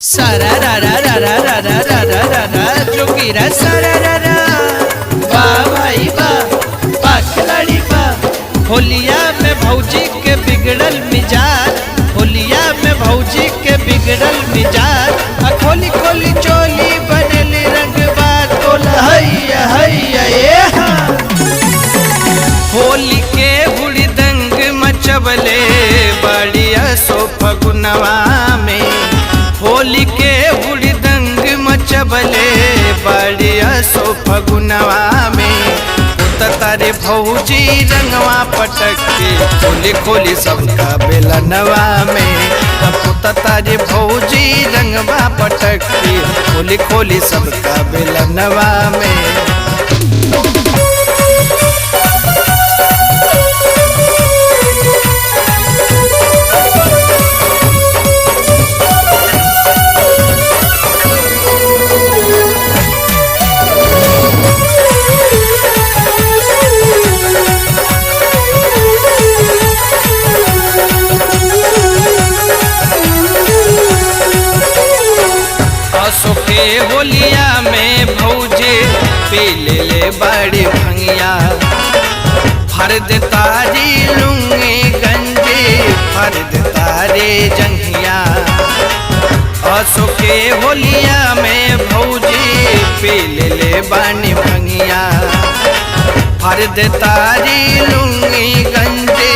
सारा रा रा रा रा रा रा रा रा रा रा जोगीरा सारा रा रा वाह भाई वाह खिलाड़ी वाह। होलिया में भौजी के बिगड़ल मिजाज, होलिया में भौजी के बिगड़ल मिजाज। खोली खोली चोली बनली रंगबाज, बोला हैया हैया ये हाँ। होली के हुड़दंग मचबले बढ़िया सो फगुनवा में, होली के हुड़दंग मचबले बढ़िया सो फगुनवा में। तारे भौजी रंगवा पटक के खोली खोली सबका बेलनवा में। तारे भौजी रंगवा पटक के खोली खोली सबका बेलनवा में। के होलिया में भौजे पी ले बड़ी भंगिया, फर्द तारी लुंगी गंजे फर्द तारे जंघिया। असो के होलिया में भौजे पी ले बड़ी भंगिया, फर्द तारी लुंगी गंजे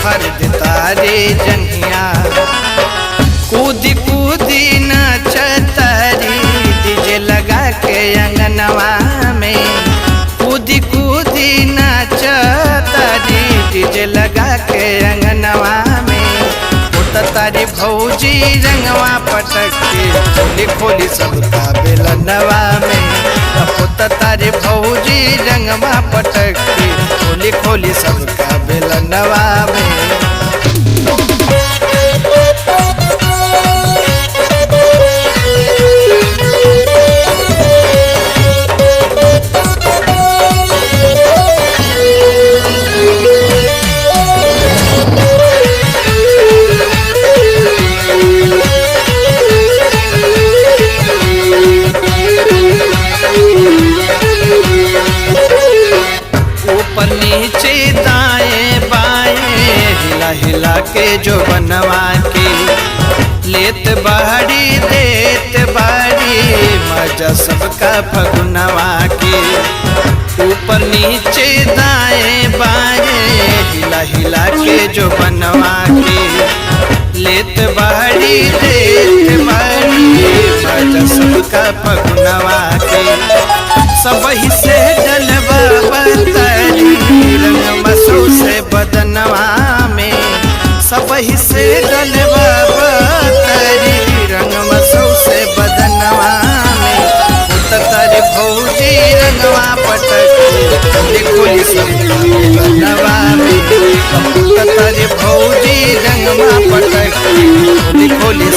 फर्द तारे जंघिया। कूदी कूदी नाचतारी डीजे लगा के अंगनवा में, कूदी कूदी नाचतारी डीजे लगा के अंगनवा में। तारी भौजी रंगवा पटक के खोली खोली सबका बेलनवा में। तारी भौजी रंगवा पटक के खोली खोली सबका बेलनवा में। ऊपर नीचे दाएं बाएं हिला हिला के जो बनवा के लेत बाड़ी देत बाड़ी मजा सबका फगुनवा के। ऊपर नीचे दाएं बाएं हिला हिला के जो बनवा के लेत बाड़ी देत बाड़ी मजा सबका फगुनवा के। सबही से डलवा बतारी रंग मसो से बदनवा में, सबही से डलवा बतारी रंग मसो से बदनवा में। तारे भौजी रंगवा पटक खोली खोली सबका बेलनवा में। तारे भौजी रंगवा पटक खोली खोली